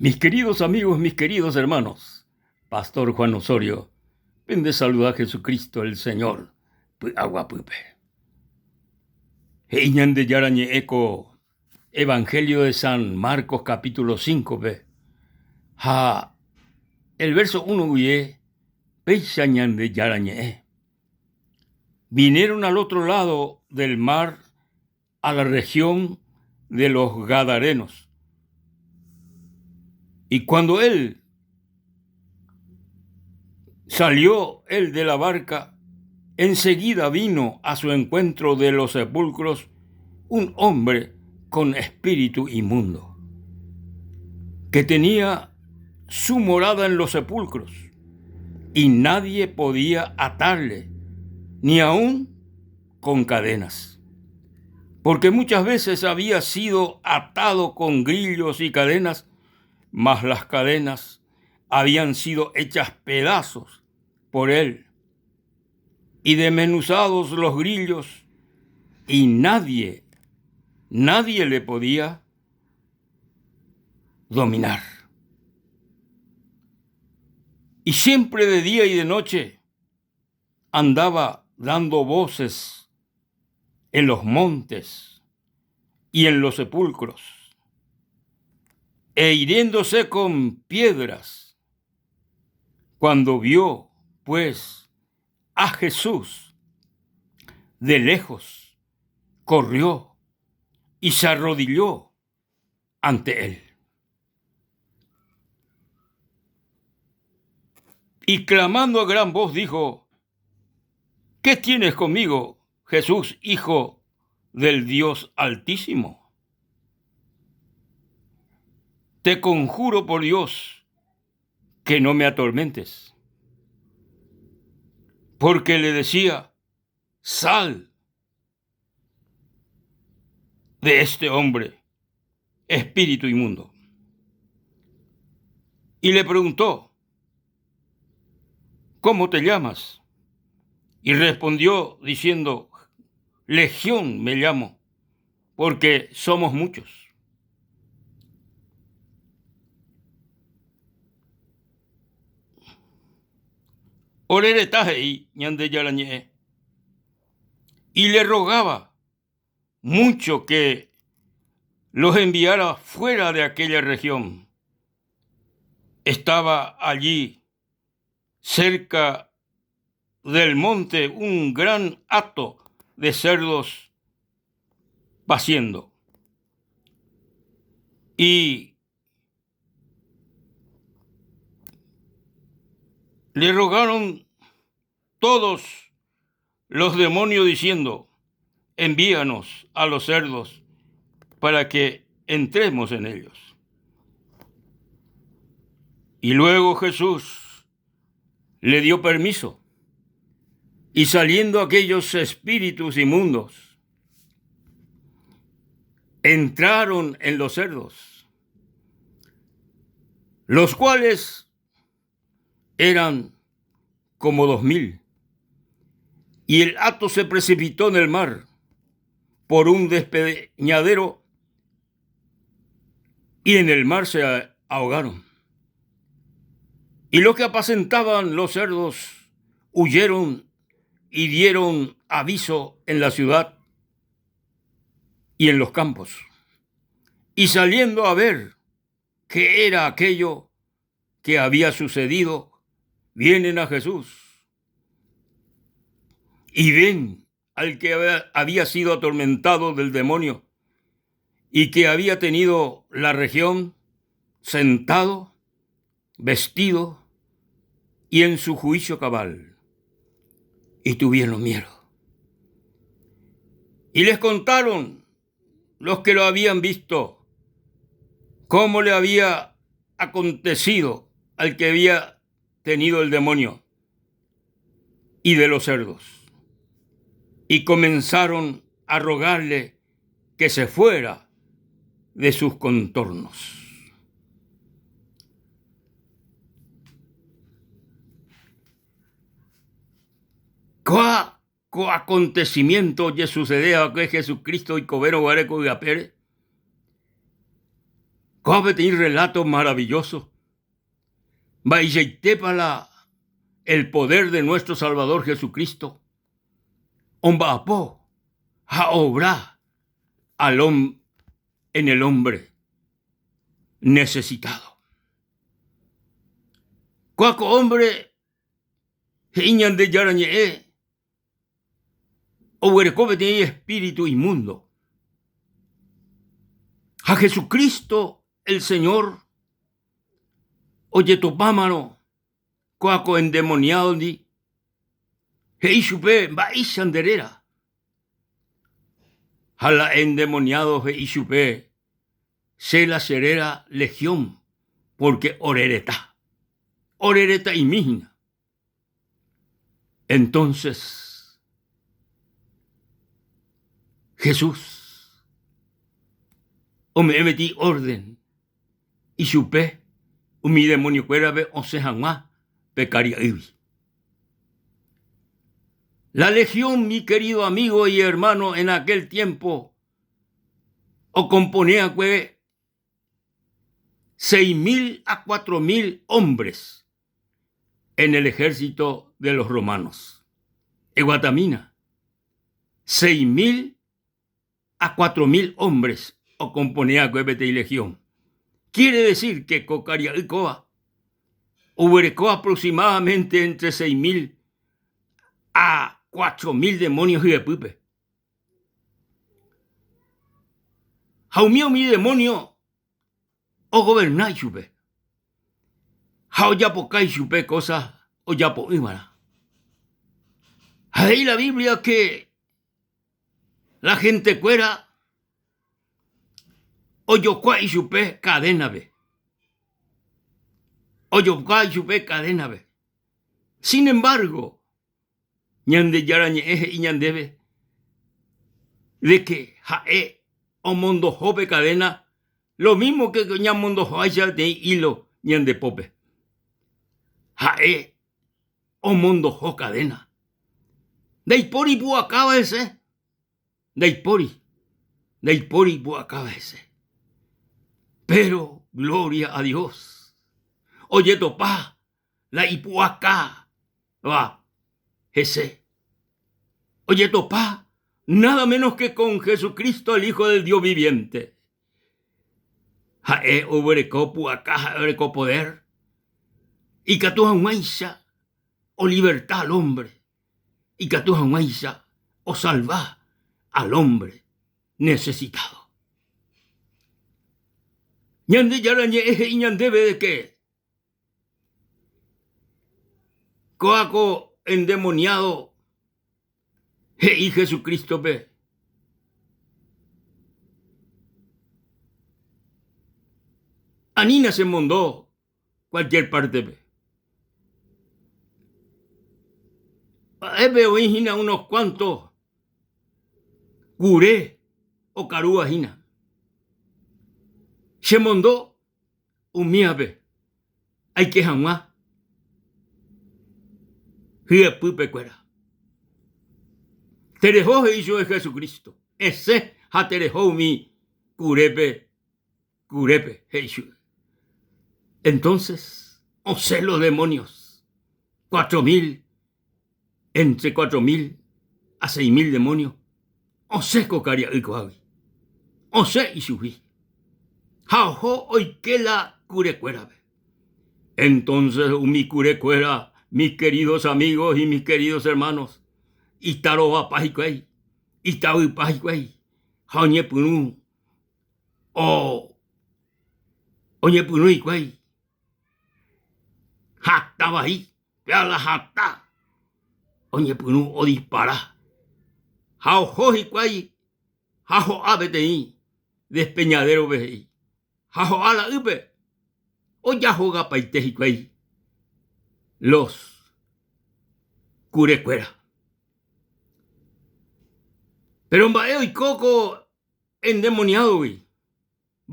Mis queridos amigos, mis queridos hermanos, Pastor Juan Osorio, ven de saludar a Jesucristo el Señor. Agua pupe. Heiñan de Yarañe Eco, Evangelio de San Marcos capítulo 5, ve. El verso 1 huye, Peisañan de Yarañe. Vinieron al otro lado del mar, a la región de los Gadarenos. Y cuando salió él de la barca, enseguida vino a su encuentro de los sepulcros un hombre con espíritu inmundo, que tenía su morada en los sepulcros, y nadie podía atarle, ni aun con cadenas, porque muchas veces había sido atado con grillos y cadenas, mas las cadenas habían sido hechas pedazos por él, y desmenuzados los grillos, y nadie le podía dominar. Y siempre de día y de noche andaba dando voces en los montes y en los sepulcros, e hiriéndose con piedras. Cuando vio, pues, a Jesús de lejos, corrió y se arrodilló ante él. Y clamando a gran voz dijo: ¿qué tienes conmigo, Jesús, Hijo del Dios Altísimo? Te conjuro por Dios que no me atormentes. Porque le decía: sal de este hombre, espíritu inmundo. Y le preguntó: ¿cómo te llamas? Y respondió diciendo: Legión me llamo, porque somos muchos. Y le rogaba mucho que los enviara fuera de aquella región. Estaba allí, cerca del monte, un gran hato de cerdos paciendo. Y le rogaron todos los demonios diciendo: envíanos a los cerdos para que entremos en ellos. Y luego Jesús le dio permiso, y saliendo aquellos espíritus inmundos, entraron en los cerdos, los cuales eran como 2000, y el hato se precipitó en el mar por un despeñadero, y en el mar se ahogaron. Y los que apacentaban los cerdos huyeron y dieron aviso en la ciudad y en los campos. Y saliendo a ver qué era aquello que había sucedido, vienen a Jesús y ven al que había sido atormentado del demonio y que había tenido la región sentado, vestido y en su juicio cabal. Y tuvieron miedo. Y les contaron los que lo habían visto cómo le había acontecido al que había tenido el demonio y de los cerdos. Y comenzaron a rogarle que se fuera de sus contornos. ¿Qué acontecimiento que sucedía que Jesucristo y Cobero Guareco y Apere? Cabe tener relato maravilloso. Para el poder de nuestro Salvador Jesucristo. Ombapo a obra en el hombre necesitado. Cuaco hombre iñan de yarañe o huerecobe tiene espíritu inmundo. A Jesucristo el Señor oye topámano cuaco endemoniado di heishupe baishanderera. Jala endemoniado heishupe se la serera legión porque orereta y migna. Entonces Jesús o me metí orden y supe mi demonio cuérabe o se jamás pecaría ibi. La legión, mi querido amigo y hermano, en aquel tiempo o componía 6.000 a 4.000 hombres en el ejército de los romanos. En Guatamina, 6.000 a 4.000 hombres o componía y legión. Quiere decir que Cocaria y Coa hubo aproximadamente entre 6.000 a 4.000 demonios y de pupe. Jaumio mi demonio o gobernar chupe. Jao ya pocay chupe cosas o ya po ímara. Ahí la Biblia que la gente cuera o yo cuay chupe cadena be. O yo cuay chupe cadena be. Sin embargo, ñande yarañe eje y ñandebe de que jae o mondo jope cadena lo mismo que ñan mondo joaya de hilo ñande pope. Jae o mondo jo cadena. Deipori pu acaba ese. Deipori pu acaba ese. Pero gloria a Dios. Oye topa la ipuaca va ese. Oye topa nada menos que con Jesucristo el Hijo del Dios viviente. Jae obreco puaca obreco poder. Y que tú maisha o libertad al hombre. Y que tú maisha o salvar al hombre necesitado. Ñande yarañe eje y ñandebe de qué. Coaco endemoniado y Jesucristo ve. Anina se mondó cualquier parte ve. Veo hina unos cuantos curé o carúa hina. Se mondó un miabe. Hay que jamás. Hie pupe cuera. Te dejó hizo de Jesucristo. Ese ha te dejó mi curepe Jesús. Entonces, o sé los demonios. 4.000, entre 4.000 a 6.000 demonios. O sé cocaria y coavi. O sé y subí. Jaojo hoy que la curecuera. Entonces, mi curecuera, mis queridos amigos y mis queridos hermanos, Itaroba pajicuey, Itaui pajicuey, Jaoñe punu, oñe punu y cuey, Jacta bají, vea la jacta, oñe punu o dispara, Jaojo y cuey, Jajo abeteí, despeñadero veí. Jajo a la upe, o ya joga paite y cuey, los curecuera. Pero en baeo y coco endemoniado, güey.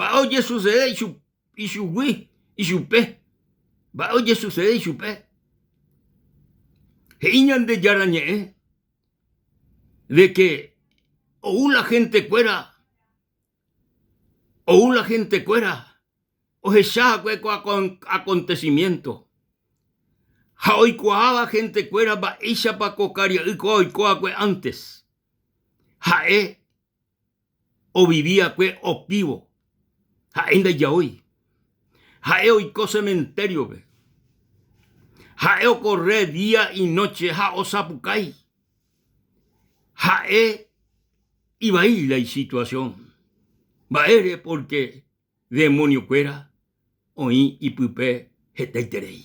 Va oye sucede y su güey y su pe. Va oye sucede y su pe. Iñan de yarañe, de que o una gente cuera, Ojecha con acontecimiento. Jaoikoaba gente cuera va isha pa cocaria y coicoa antes. Jae o vivía que opivo. Jaenda ya hoy. Jae oiko cementerio ve. Jae o corre día y noche ja o sapucay. Jae y baila y situación. Baere porque demonio cuera oí y pupe heteiterei.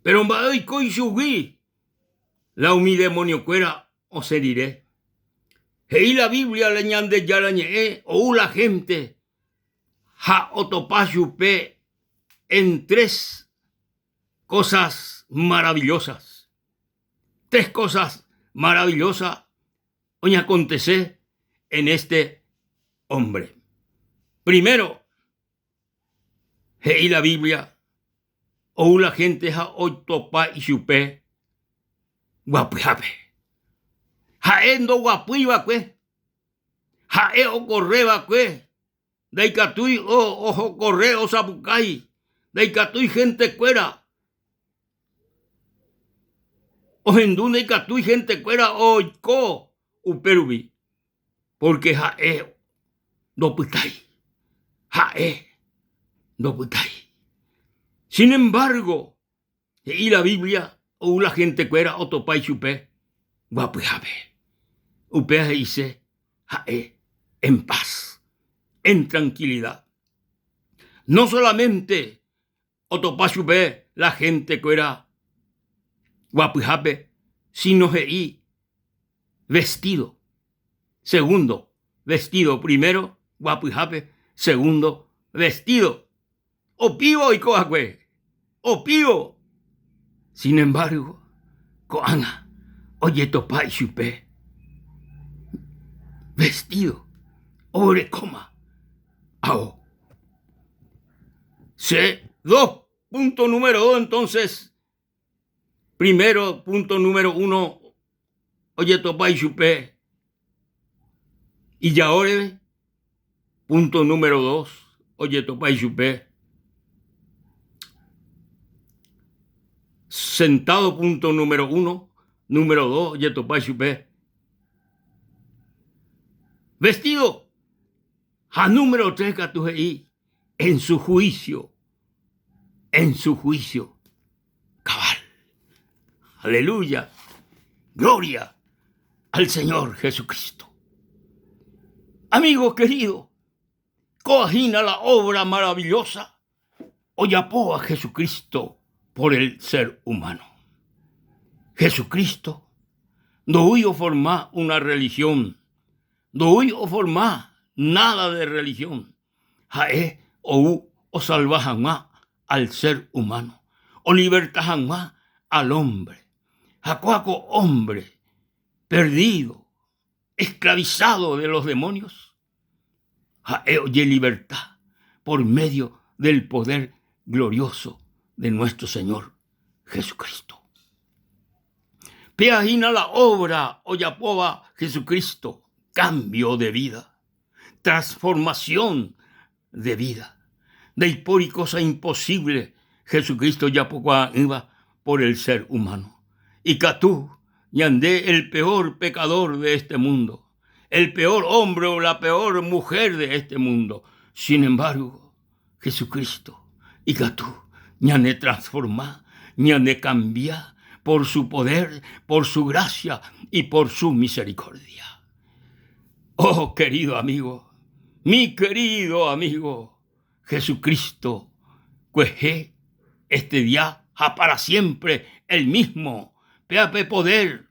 Pero baoi coi subí. La umi demonio cuera o seriré. Hei la Biblia le ñande ya la ñe o la gente ja otopashupe en tres cosas maravillosas. Tres cosas maravillosas hoy acontece en este hombre. Primero, hei la Biblia o la gente ja otopashupe guapiape. Jaendo guapuiba que, jae o correba que, daikatui o corre o sapucay, daikatui gente cuera, o hendun daikatui gente cuera o iko uperubi, porque jae do putai, jae do putai. Sin embargo, y la Biblia o la gente cuera o topai chupe, guapuiape. Upea dice, jae, en paz, en tranquilidad. No solamente otopashupe la gente que era guapujape, sino jei, vestido. Segundo, vestido. Primero, guapujape. Segundo, vestido. Opivo y coacue. Opivo. Sin embargo, coana, oye topashupe. Vestido, ore coma, ao. Punto número 2, entonces. Primero, punto número 1, oye topai chupe. Y ya ore, punto número 2, oye topai chupe. Sentado, punto número 1, número 2, oye topai chupe. Vestido, a número 3 catujei, en su juicio, cabal. Aleluya, gloria al Señor Jesucristo. Amigo querido, coagina la obra maravillosa, oyapó a Jesucristo por el ser humano. Jesucristo no hubo formar una religión, no hubo formar nada de religión. Jae o salvajan más al ser humano, o libertajan más al hombre. Jacuaco hombre perdido, esclavizado de los demonios. Jae oye libertad por medio del poder glorioso de nuestro Señor Jesucristo. Peagina la obra oyapoba Jesucristo, cambio de vida, transformación de vida. De por y cosa imposible, Jesucristo ya poco iba por el ser humano. Y catú, yandé el peor pecador de este mundo, el peor hombre o la peor mujer de este mundo. Sin embargo, Jesucristo y catú, ñane transformar, ñane cambiar por su poder, por su gracia y por su misericordia. Oh, querido amigo, mi querido amigo, Jesucristo, cueje este día ja para siempre el mismo, peape poder,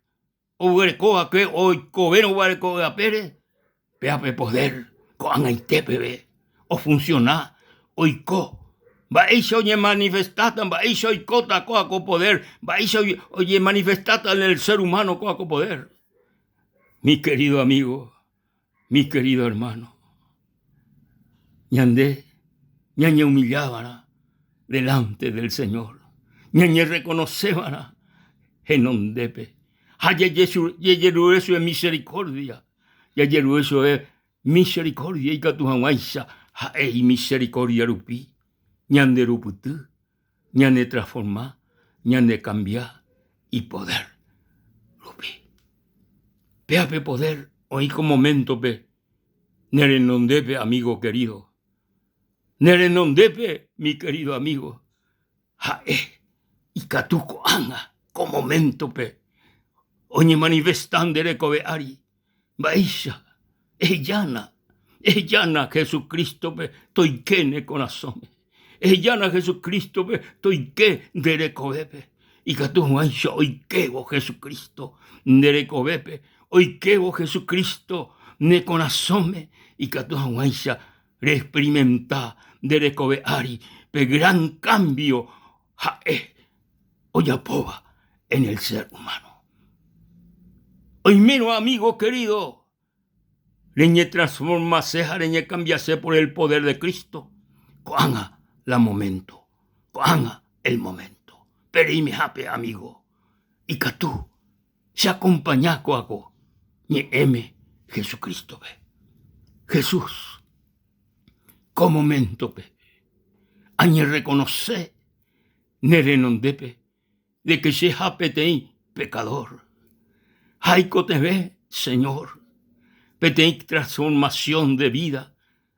ubercoa que hoy coveno ubercoa pere, peape poder, coan aitepebe, o funciona, oiko, baisha oye manifestatan, baisha oikota coaco poder, baisha oye manifestatan el ser humano coaco poder. Mi querido amigo, mi querido hermano, ñandé, ñañe humillaban delante del Señor, ñañe reconoceban en ondepe, yeyeru eso es misericordia, yeyeru eso es misericordia, y catujahuaisa, y misericordia rupi, ñande ruputú, ñande transformar, ñande cambiar y poder. Lupi. Peape poder, oico momento pe, nere nondepe, amigo querido. Nere nondepe, mi querido amigo. Jae, y catuco anga, con momento pe. Oñe manifestandere cobeari. Baisha, ellana Jesucristo pe, toiquene con asome. Ellana Jesucristo pe, toique derecobepe. Y catu aisha, oiquebo Jesucristo, derecobepe. Oiquebo Jesucristo, ne con asome. Y catu aisha, reexperimenta derecobeari, pe gran cambio, jae, oyapoba en el ser humano. Hoy menos, amigo querido, leñe transformase, leñe cambiase por el poder de Cristo. Coanga la momento, coanga el momento. Perime hape, amigo. Y que tú se acompaña coago, ni eme Jesucristo ve. Jesús, con momento pe, añe reconoce, nere nondepe, de que se hape tei pecador. Haico te ve, Señor, petei transformación de vida.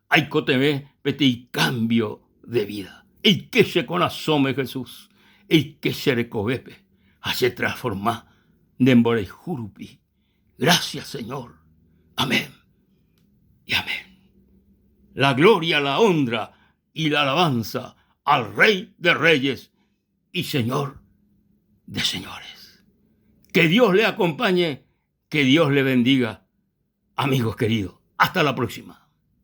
Haico te ve, petei cambio de vida. Y que se conasome Jesús, y que se recobepe, hace transformar de embore jurupi. Gracias, Señor. Amén y amén. La gloria, la honra y la alabanza al Rey de Reyes y Señor de Señores. Que Dios le acompañe, que Dios le bendiga. Amigos queridos, hasta la próxima.